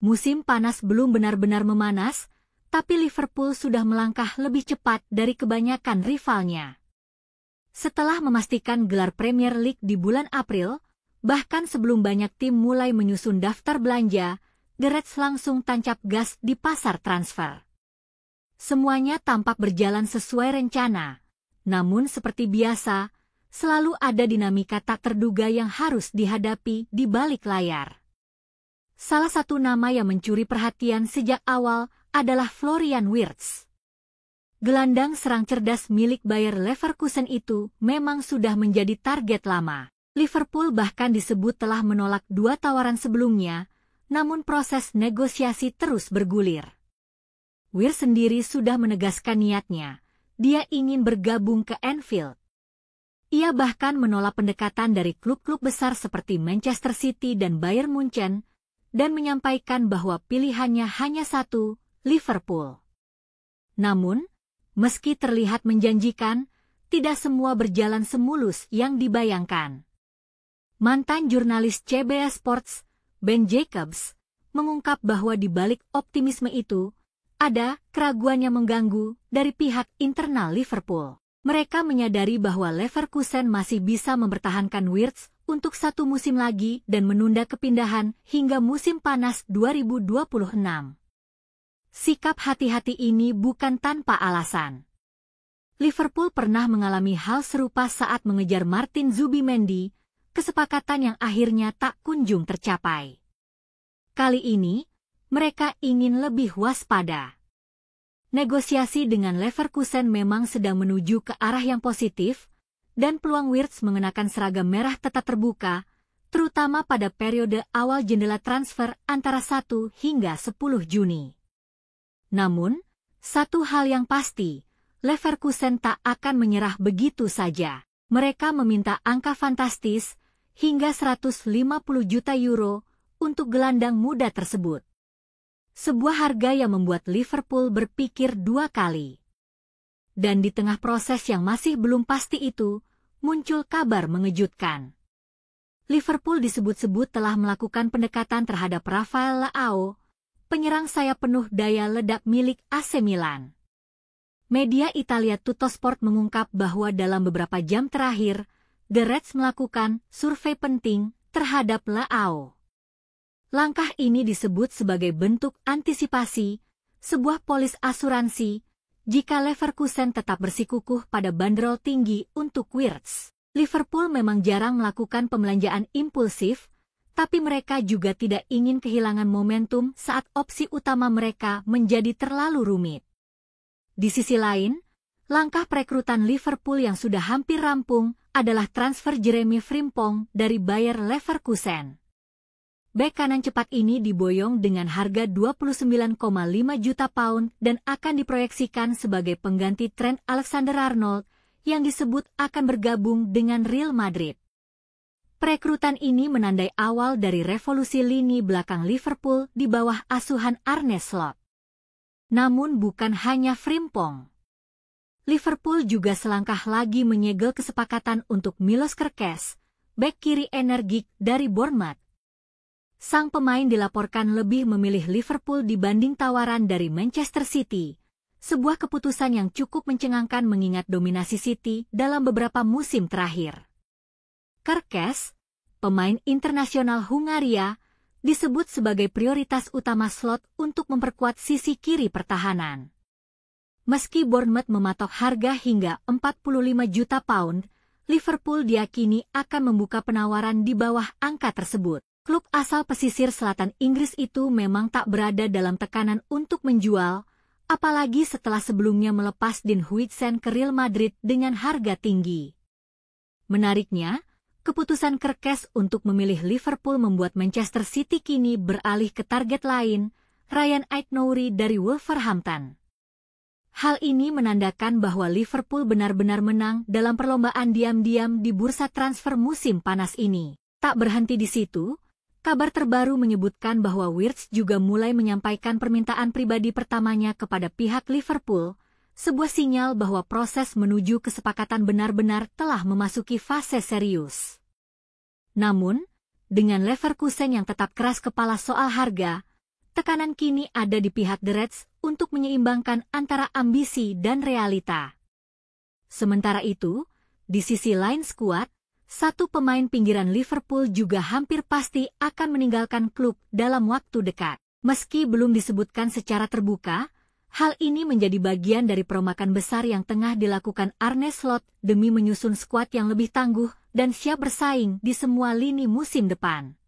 Musim panas belum benar-benar memanas, tapi Liverpool sudah melangkah lebih cepat dari kebanyakan rivalnya. Setelah memastikan gelar Premier League di bulan April, bahkan sebelum banyak tim mulai menyusun daftar belanja, The Reds langsung tancap gas di pasar transfer. Semuanya tampak berjalan sesuai rencana, namun seperti biasa, selalu ada dinamika tak terduga yang harus dihadapi di balik layar. Salah satu nama yang mencuri perhatian sejak awal adalah Florian Wirtz. Gelandang serang cerdas milik Bayer Leverkusen itu memang sudah menjadi target lama. Liverpool bahkan disebut telah menolak 2 tawaran sebelumnya, namun proses negosiasi terus bergulir. Wirtz sendiri sudah menegaskan niatnya, dia ingin bergabung ke Anfield. Ia bahkan menolak pendekatan dari klub-klub besar seperti Manchester City dan Bayern Munchen, dan menyampaikan bahwa pilihannya hanya satu, Liverpool. Namun, meski terlihat menjanjikan, tidak semua berjalan semulus yang dibayangkan. Mantan jurnalis CBS Sports, Ben Jacobs, mengungkap bahwa di balik optimisme itu, ada keraguan yang mengganggu dari pihak internal Liverpool. Mereka menyadari bahwa Leverkusen masih bisa mempertahankan Wirtz untuk 1 musim lagi dan menunda kepindahan hingga musim panas 2026. Sikap hati-hati ini bukan tanpa alasan. Liverpool pernah mengalami hal serupa saat mengejar Martin Zubimendi, kesepakatan yang akhirnya tak kunjung tercapai. Kali ini, mereka ingin lebih waspada. Negosiasi dengan Leverkusen memang sedang menuju ke arah yang positif, dan peluang Wirtz mengenakan seragam merah tetap terbuka, terutama pada periode awal jendela transfer antara 1 hingga 10 Juni. Namun, satu hal yang pasti, Leverkusen tak akan menyerah begitu saja. Mereka meminta angka fantastis, hingga 150 juta euro, untuk gelandang muda tersebut. Sebuah harga yang membuat Liverpool berpikir 2 kali. Dan di tengah proses yang masih belum pasti itu, muncul kabar mengejutkan. Liverpool disebut-sebut telah melakukan pendekatan terhadap Rafael Leao, penyerang sayap penuh daya ledak milik AC Milan. Media Italia Tuttosport mengungkap bahwa dalam beberapa jam terakhir, The Reds melakukan survei penting terhadap Leao. Langkah ini disebut sebagai bentuk antisipasi, sebuah polis asuransi, jika Leverkusen tetap bersikukuh pada bandrol tinggi untuk Wirtz. Liverpool memang jarang melakukan pembelanjaan impulsif, tapi mereka juga tidak ingin kehilangan momentum saat opsi utama mereka menjadi terlalu rumit. Di sisi lain, langkah perekrutan Liverpool yang sudah hampir rampung adalah transfer Jeremy Frimpong dari Bayer Leverkusen. Bek kanan cepat ini diboyong dengan harga 29,5 juta pound dan akan diproyeksikan sebagai pengganti Trent Alexander-Arnold yang disebut akan bergabung dengan Real Madrid. Perekrutan ini menandai awal dari revolusi lini belakang Liverpool di bawah asuhan Arne Slot. Namun bukan hanya Frimpong. Liverpool juga selangkah lagi menyegel kesepakatan untuk Milos Kerkez, bek kiri energik dari Bournemouth. Sang pemain dilaporkan lebih memilih Liverpool dibanding tawaran dari Manchester City, sebuah keputusan yang cukup mencengangkan mengingat dominasi City dalam beberapa musim terakhir. Kerkez, pemain internasional Hungaria, disebut sebagai prioritas utama Slot untuk memperkuat sisi kiri pertahanan. Meski Bournemouth mematok harga hingga 45 juta pound, Liverpool diyakini akan membuka penawaran di bawah angka tersebut. Klub asal pesisir selatan Inggris itu memang tak berada dalam tekanan untuk menjual, apalagi setelah sebelumnya melepas Dean Huijsen ke Real Madrid dengan harga tinggi. Menariknya, keputusan Kerkez untuk memilih Liverpool membuat Manchester City kini beralih ke target lain, Ryan Aït-Nouri dari Wolverhampton. Hal ini menandakan bahwa Liverpool benar-benar menang dalam perlombaan diam-diam di bursa transfer musim panas ini. Tak berhenti di situ, kabar terbaru menyebutkan bahwa Wirtz juga mulai menyampaikan permintaan pribadi pertamanya kepada pihak Liverpool, sebuah sinyal bahwa proses menuju kesepakatan benar-benar telah memasuki fase serius. Namun, dengan Leverkusen yang tetap keras kepala soal harga, tekanan kini ada di pihak The Reds untuk menyeimbangkan antara ambisi dan realita. Sementara itu, di sisi lain skuad, satu pemain pinggiran Liverpool juga hampir pasti akan meninggalkan klub dalam waktu dekat. Meski belum disebutkan secara terbuka, hal ini menjadi bagian dari peromakan besar yang tengah dilakukan Arne Slot demi menyusun skuad yang lebih tangguh dan siap bersaing di semua lini musim depan.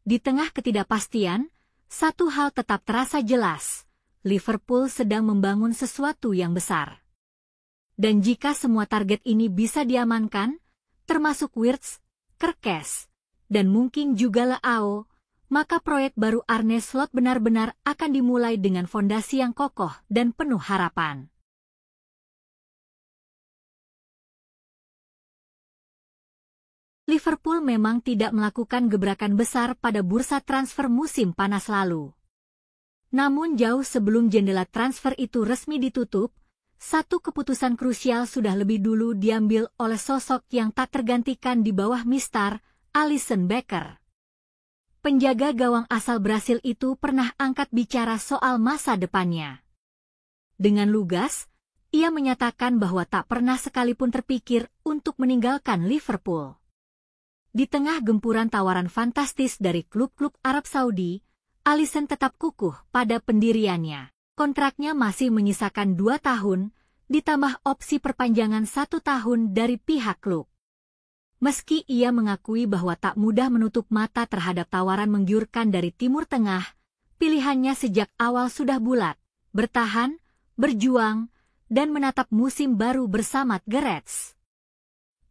Di tengah ketidakpastian, satu hal tetap terasa jelas, Liverpool sedang membangun sesuatu yang besar. Dan jika semua target ini bisa diamankan, termasuk Wirtz, Kerkez, dan mungkin juga Leao, maka proyek baru Arne Slot benar-benar akan dimulai dengan fondasi yang kokoh dan penuh harapan. Liverpool memang tidak melakukan gebrakan besar pada bursa transfer musim panas lalu. Namun jauh sebelum jendela transfer itu resmi ditutup, satu keputusan krusial sudah lebih dulu diambil oleh sosok yang tak tergantikan di bawah Mr. Alisson Becker. Penjaga gawang asal Brasil itu pernah angkat bicara soal masa depannya. Dengan lugas, ia menyatakan bahwa tak pernah sekalipun terpikir untuk meninggalkan Liverpool. Di tengah gempuran tawaran fantastis dari klub-klub Arab Saudi, Alisson tetap kukuh pada pendiriannya. Kontraknya masih menyisakan 2 tahun, ditambah opsi perpanjangan 1 tahun dari pihak klub. Meski ia mengakui bahwa tak mudah menutup mata terhadap tawaran menggiurkan dari Timur Tengah, pilihannya sejak awal sudah bulat, bertahan, berjuang, dan menatap musim baru bersama The Reds.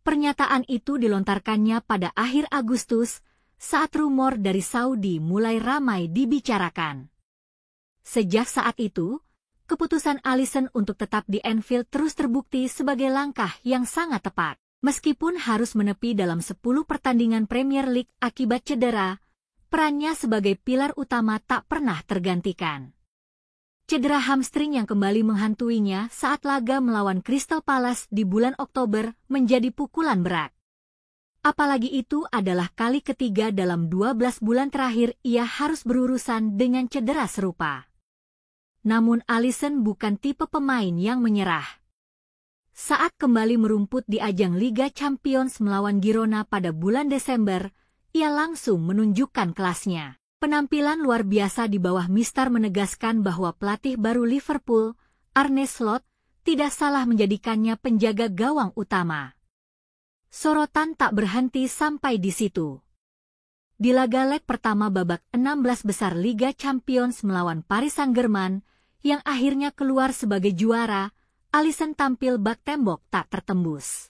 Pernyataan itu dilontarkannya pada akhir Agustus, saat rumor dari Saudi mulai ramai dibicarakan. Sejak saat itu, keputusan Alisson untuk tetap di Anfield terus terbukti sebagai langkah yang sangat tepat. Meskipun harus menepi dalam 10 pertandingan Premier League akibat cedera, perannya sebagai pilar utama tak pernah tergantikan. Cedera hamstring yang kembali menghantuinya saat laga melawan Crystal Palace di bulan Oktober menjadi pukulan berat. Apalagi itu adalah kali ketiga dalam 12 bulan terakhir ia harus berurusan dengan cedera serupa. Namun Alisson bukan tipe pemain yang menyerah. Saat kembali merumput di ajang Liga Champions melawan Girona pada bulan Desember, ia langsung menunjukkan kelasnya. Penampilan luar biasa di bawah Mister menegaskan bahwa pelatih baru Liverpool, Arne Slot, tidak salah menjadikannya penjaga gawang utama. Sorotan tak berhenti sampai di situ. Di laga leg pertama babak 16 besar Liga Champions melawan Paris Saint-Germain, yang akhirnya keluar sebagai juara, Alisson tampil bak tembok tak tertembus.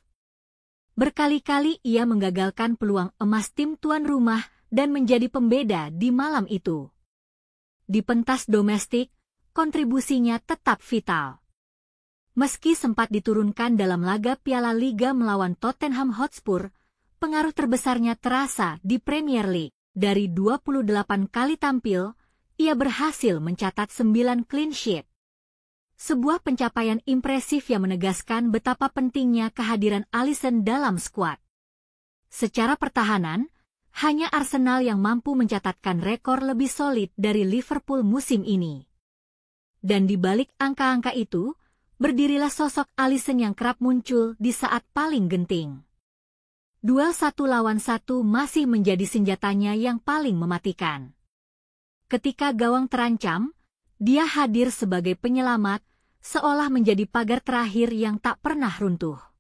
Berkali-kali ia menggagalkan peluang emas tim tuan rumah dan menjadi pembeda di malam itu. Di pentas domestik, kontribusinya tetap vital. Meski sempat diturunkan dalam laga Piala Liga melawan Tottenham Hotspur, pengaruh terbesarnya terasa di Premier League. Dari 28 kali tampil, ia berhasil mencatat 9 clean sheet. Sebuah pencapaian impresif yang menegaskan betapa pentingnya kehadiran Alisson dalam skuad. Secara pertahanan, hanya Arsenal yang mampu mencatatkan rekor lebih solid dari Liverpool musim ini. Dan di balik angka-angka itu, berdirilah sosok Alisson yang kerap muncul di saat paling genting. Duel 1 lawan 1 masih menjadi senjatanya yang paling mematikan. Ketika gawang terancam, dia hadir sebagai penyelamat, seolah menjadi pagar terakhir yang tak pernah runtuh.